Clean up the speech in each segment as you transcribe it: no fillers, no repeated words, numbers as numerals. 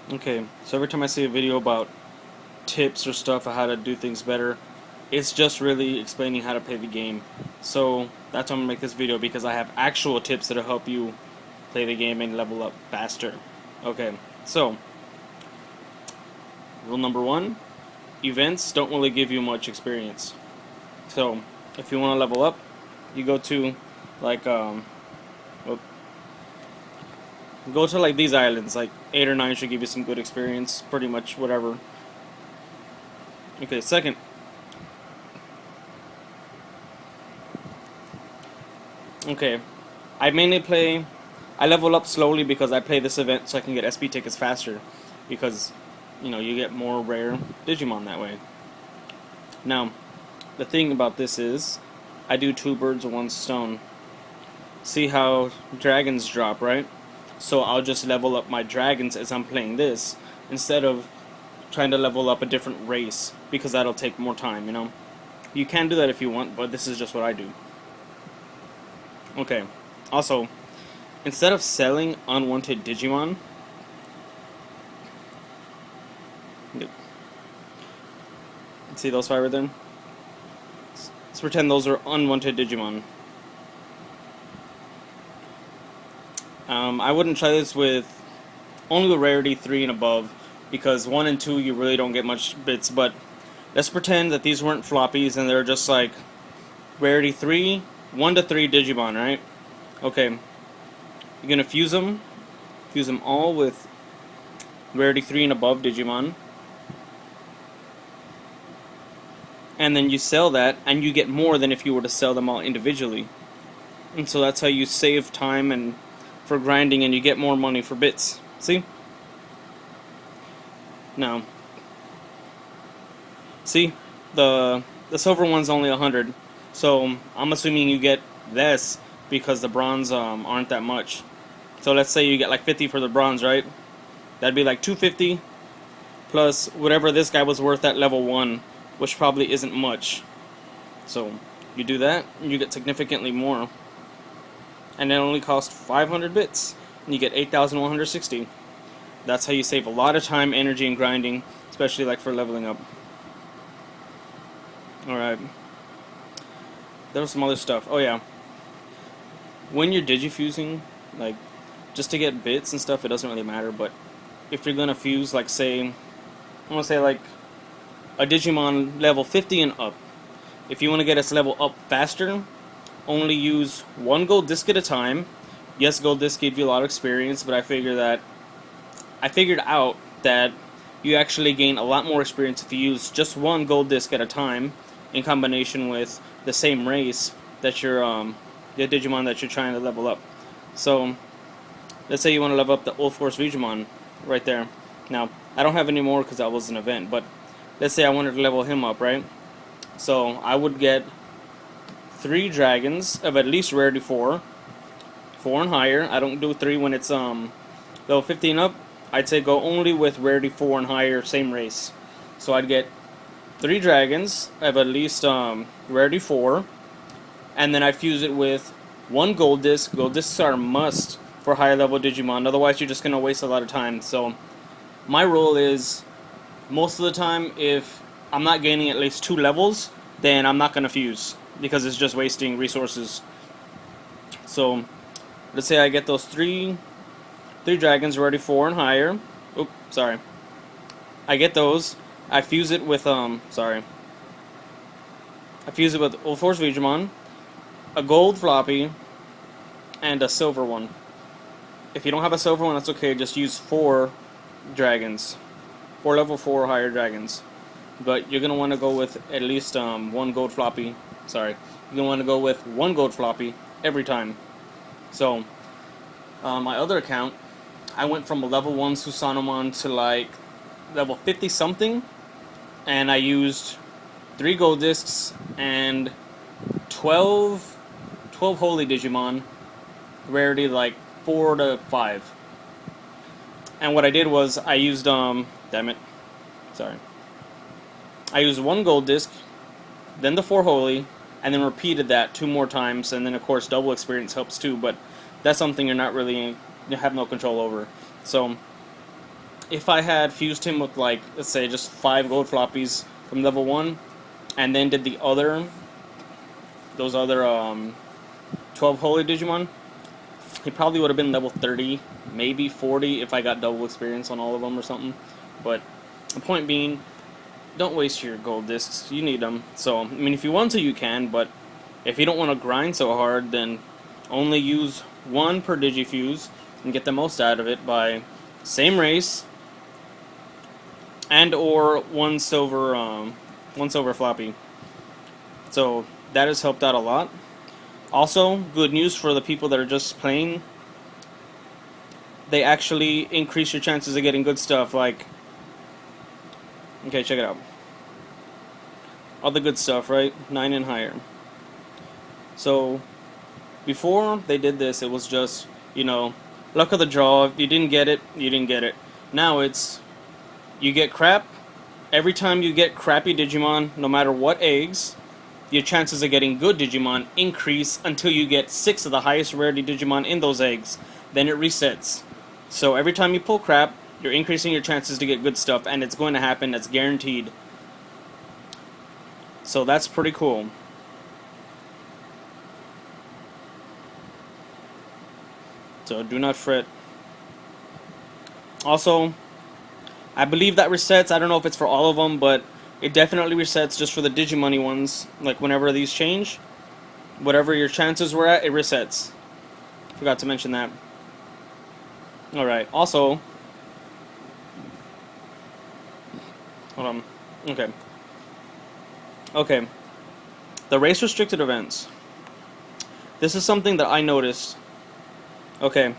Okay, so every time I see a video about tips or stuff on how to do things better, it's just really explaining how to play the game. So that's why I'm gonna make this video, because I have actual tips that'll help you play the game and level up faster. Okay, so rule number one, events don't really give you much experience. So if you want to level up, you go to like whoop, go to like these islands, like 8 or 9 should give you some good experience, pretty much whatever. Okay, second, okay, I level up slowly because I play this event so I can get SP tickets faster, because you get more rare Digimon that way. Now, the thing about this is, I do two birds with one stone. See how dragons drop, right? So I'll just level up my dragons as I'm playing this, instead of trying to level up a different race, because that'll take more time. You can do that if you want, but this is just what I do. Okay, also, instead of selling unwanted Digimon, see those five right there? Let's pretend those are unwanted Digimon. I wouldn't try this with only with rarity 3 and above, because 1 and 2 you really don't get much bits, but let's pretend that these weren't floppies and they're just like rarity 3, 1 to 3 Digimon, right? Okay, you're gonna fuse them all with rarity 3 and above Digimon, and then you sell that and you get more than if you were to sell them all individually. And so that's how you save time and for grinding, and you get more money for bits. See? Now, see, the silver one's only 100, so I'm assuming you get less because the bronze aren't that much. So let's say you get like 50 for the bronze, right? That'd be like 250 plus whatever this guy was worth at level 1, which probably isn't much. So you do that, and you get significantly more. And it only costs 500 bits, and you get 8,160. That's how you save a lot of time, energy, and grinding, especially like for leveling up. Alright. There was some other stuff. Oh yeah. When you're digifusing, like, just to get bits and stuff, it doesn't really matter, but if you're gonna fuse, like, say, I'm gonna say, like, a Digimon level 50 and up, if you want to get its level up faster, only use one gold disc at a time. Yes, gold disc give you a lot of experience, but I figured out that you actually gain a lot more experience if you use just one gold disc at a time, in combination with the same race that you're the Digimon that you're trying to level up. So let's say you want to level up the Old Force Digimon right there. Now, I don't have any more because that was an event, but let's say I wanted to level him up, right? So I would get 3 dragons of at least rarity 4 and higher. I don't do 3 when it's level 15 up. I'd say go only with rarity 4 and higher, same race. So I'd get 3 dragons of at least rarity 4, and then I'd fuse it with 1 gold disc. Gold discs are a must for higher level Digimon, otherwise you're just going to waste a lot of time. So my rule is, most of the time, if I'm not gaining at least 2 levels, then I'm not going to fuse, because it's just wasting resources. So let's say I get those three dragons rarity 4 and higher. Oops, sorry. I get those. I fuse it with I fuse it with Old Force Digimon, a gold floppy, and a silver one. If you don't have a silver one, that's okay. Just use 4 dragons, 4 level 4 or higher dragons. But you're gonna want to go with at least 1 gold floppy. Sorry, you're gonna want to go with 1 gold floppy every time. So my other account, I went from a level 1 Susanomon to like level 50 something, and I used 3 gold discs and 12 holy Digimon, rarity like 4 to 5. And what I did was I used damn it, sorry. I used 1 gold disc, then the 4 holy, and then repeated that 2 more times, and then of course double experience helps too, but that's something you're not really, you have no control over. So if I had fused him with, like, let's say just 5 gold floppies from level 1, and then did those other 12 holy Digimon, he probably would have been level 30, maybe 40 if I got double experience on all of them or something. But the point being, don't waste your gold discs. You need them. So, I mean, if you want to, you can, but if you don't want to grind so hard, then only use 1 per Digifuse and get the most out of it by same race and or 1 silver floppy. So that has helped out a lot. Also, good news for the people that are just playing. They actually increase your chances of getting good stuff, like, okay, check it out. All the good stuff, right? 9 and higher. So, before they did this, it was just, luck of the draw. If you didn't get it, you didn't get it. Now it's, you get crap. Every time you get crappy Digimon, no matter what eggs, your chances of getting good Digimon increase until you get 6 of the highest rarity Digimon in those eggs. Then it resets. So every time you pull crap, you're increasing your chances to get good stuff, and it's going to happen. That's guaranteed. So that's pretty cool. So do not fret. Also, I believe that resets. I don't know if it's for all of them, but it definitely resets just for the Digimoney ones. Like, whenever these change, whatever your chances were at, it resets. Forgot to mention that. Alright, also, hold on. Okay. The race restricted events. This is something that I noticed. Okay.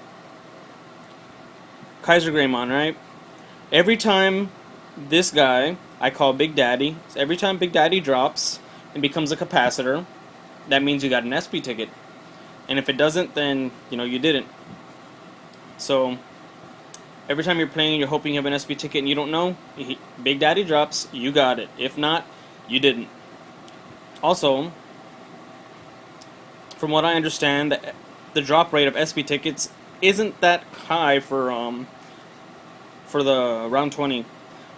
Kaiser Greymon, right? Every time this guy, I call Big Daddy, so every time Big Daddy drops and becomes a capacitor, that means you got an SP ticket. And if it doesn't, then, you didn't. So, every time you're playing, you're hoping you have an SP ticket and you don't know, Big Daddy drops, you got it. If not, you didn't. Also, from what I understand, the drop rate of SP tickets isn't that high for the round 20.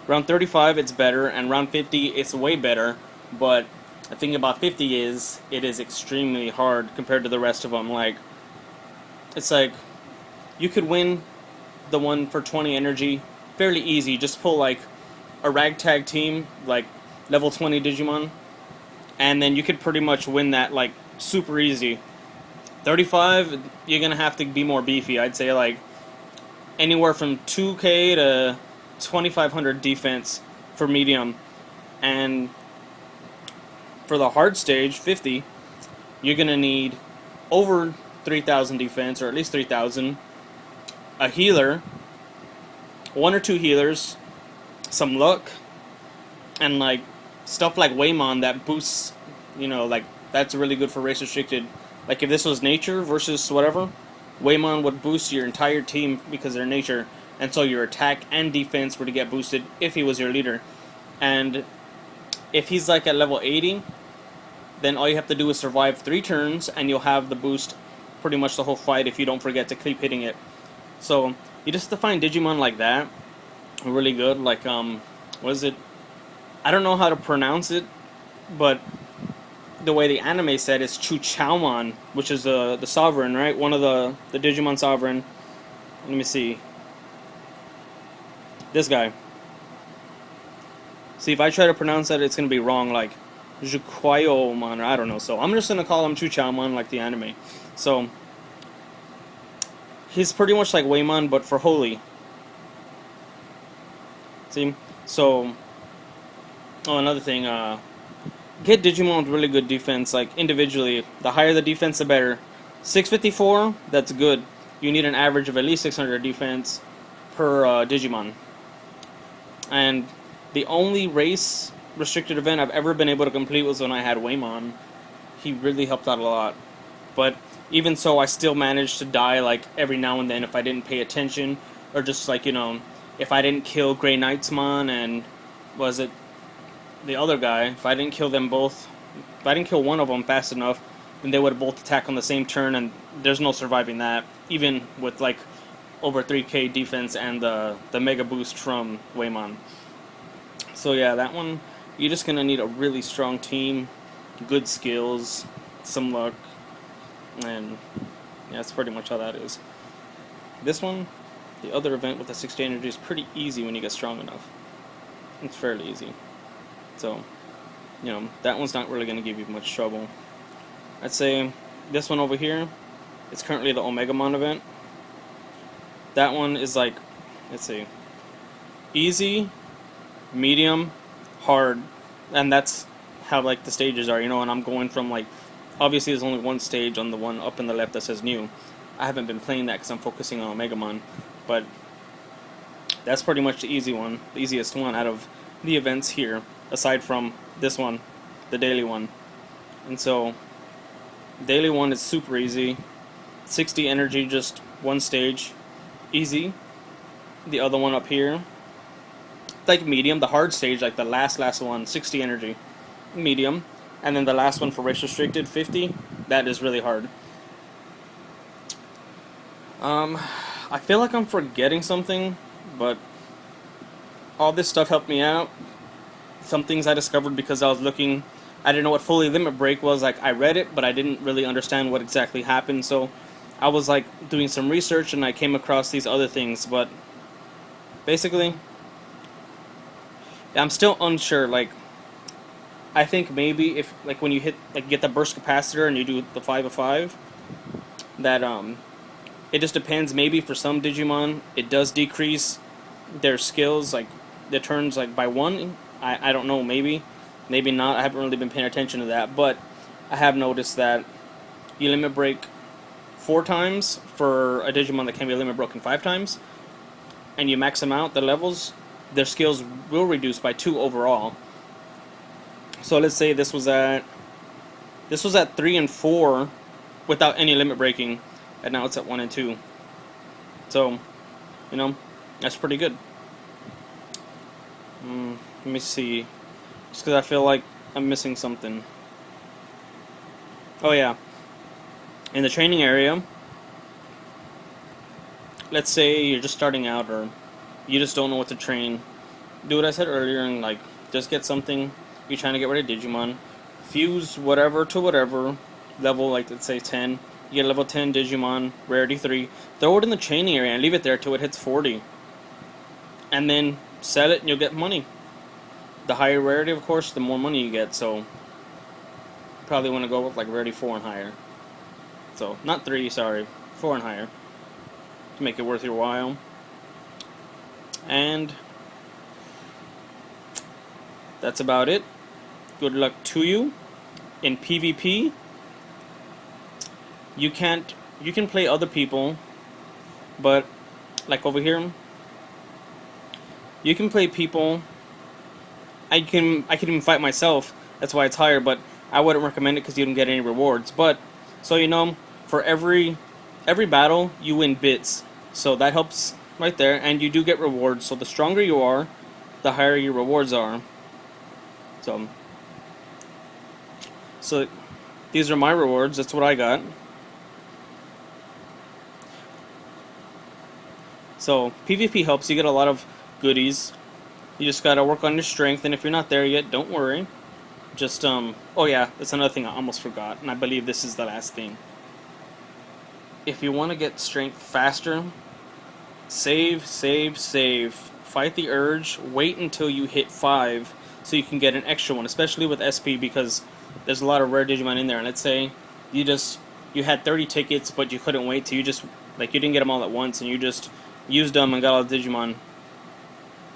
Round 35 it's better, and round 50 it's way better, but the thing about 50 is it is extremely hard compared to the rest of them. Like, it's like you could win the one for 20 energy fairly easy. Just pull like a ragtag team, like level 20 Digimon, and then you could pretty much win that like super easy. 35, you're gonna have to be more beefy. I'd say like anywhere from 2k to 2500 defense for medium, and for the hard stage 50, you're gonna need over 3000 defense, or at least 3000, a healer, 1 or 2 healers, some luck, and like stuff like Waymon that boosts, like that's really good for race restricted. Like if this was nature versus whatever, Waymon would boost your entire team because they're nature, and so your attack and defense were to get boosted if he was your leader. And if he's like at level 80, then all you have to do is survive 3 turns and you'll have the boost pretty much the whole fight if you don't forget to keep hitting it. So you just have to find Digimon like that, really good. Like what is it? I don't know how to pronounce it, but the way the anime said is Chuchaomon, which is the sovereign, right? One of the Digimon sovereign. Let me see. This guy. See, if I try to pronounce that, it's going to be wrong, like Jukwaiomon, or I don't know. So I'm just going to call him Chuchaomon like the anime. So he's pretty much like Waymon, but for holy. See? So, another thing, get Digimon with really good defense, like individually. The higher the defense, the better. 654, that's good. You need an average of at least 600 defense per Digimon. And the only race restricted event I've ever been able to complete was when I had Waymon. He really helped out a lot. But even so, I still managed to die like every now and then if I didn't pay attention, or just like, if I didn't kill Grey Knightsmon and was it the other guy, if I didn't kill them both, if I didn't kill one of them fast enough, then they would both attack on the same turn, and there's no surviving that. Even with like over 3k defense and the mega boost from Waymon. So yeah, that one, you're just gonna need a really strong team, good skills, some luck, and yeah, that's pretty much how that is. This one, the other event with the 60 energy, is pretty easy when you get strong enough. It's fairly easy. So, you know, that one's not really gonna give you much trouble. I'd say this one over here, it's currently the Omegamon event. That one is like, let's see, easy, medium, hard, and that's how like the stages are, you know. And I'm going from like, obviously there's only one stage on the one up in the left that says new. I haven't been playing that because I'm focusing on Omegamon, but that's pretty much the easy one, the easiest one out of the events here, aside from this one, the daily one. And so, daily one is super easy, 60 energy, just one stage, easy. The other one up here, like medium. The hard stage, like the last one, 60 energy, medium. And then the last one for race restricted, 50, that is really hard. I feel like I'm forgetting something, but all this stuff helped me out. Some things I discovered because I was looking, I didn't know what fully limit break was. Like, I read it, but I didn't really understand what exactly happened, so I was like doing some research and I came across these other things. But basically, I'm still unsure. Like, I think maybe if, like, when you hit, like, get the burst capacitor and you do the 5 of 5, that it just depends. Maybe for some Digimon it does decrease their skills, like the turns, like by 1. I don't know, maybe not. I haven't really been paying attention to that, but I have noticed that you limit break 4 times for a Digimon that can be limit broken 5 times, and you max them out, the levels, their skills will reduce by 2 overall. So let's say this was at 3 and 4 without any limit breaking, and now it's at 1 and 2. So, you know, that's pretty good. Let me see, just because I feel like I'm missing something. Oh yeah, in the training area, let's say you're just starting out or you just don't know what to train. Do what I said earlier and like just get something. You're trying to get rid of Digimon, fuse whatever to whatever level, like let's say 10. You get a level 10 Digimon, rarity 3. Throw it in the training area and leave it there till it hits 40. And then sell it and you'll get money. The higher rarity, of course, the more money you get. So probably want to go with like rarity 4 and higher. So not 3, sorry, 4 and higher to make it worth your while. And that's about it. Good luck to you. In PvP, you can play other people, but like over here, you can play people. I can even fight myself. That's why it's higher, but I wouldn't recommend it because you don't get any rewards. But so you know, for every battle you win bits, so that helps right there, and you do get rewards. So the stronger you are, the higher your rewards are. So these are my rewards. That's what I got. So PvP helps. You get a lot of goodies. You just gotta work on your strength, and if you're not there yet, don't worry. Just oh yeah, that's another thing I almost forgot, and I believe this is the last thing. If you want to get strength faster, save. Fight the urge. Wait until you hit 5, so you can get an extra one, especially with SP, because there's a lot of rare Digimon in there. And let's say you had 30 tickets, but you couldn't wait, so you didn't get them all at once, and you just used them and got all the Digimon.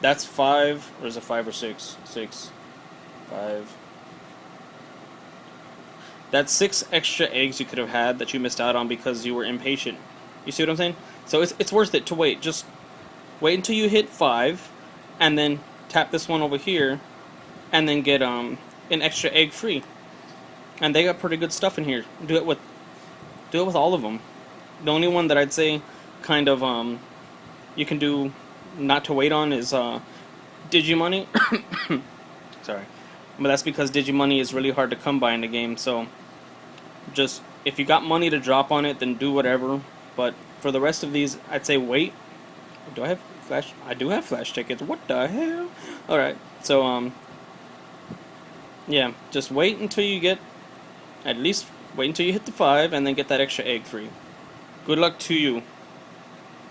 That's 5, or is it 5 or 6? 6. 5. That's 6 extra eggs you could have had that you missed out on because you were impatient. You see what I'm saying? So it's worth it to wait. Just wait until you hit 5, and then tap this one over here, and then get an extra egg free. And they got pretty good stuff in here. Do it with all of them. The only one that I'd say kind of you can do not to wait on is Digimoney. Sorry, but that's because Digimoney is really hard to come by in the game. So just if you got money to drop on it, then do whatever. But for the rest of these, I'd say wait. Do I have flash? I do have flash tickets. What the hell? All right. So yeah, just wait until you get at least wait until you hit the 5, and then get that extra egg free. Good luck to you.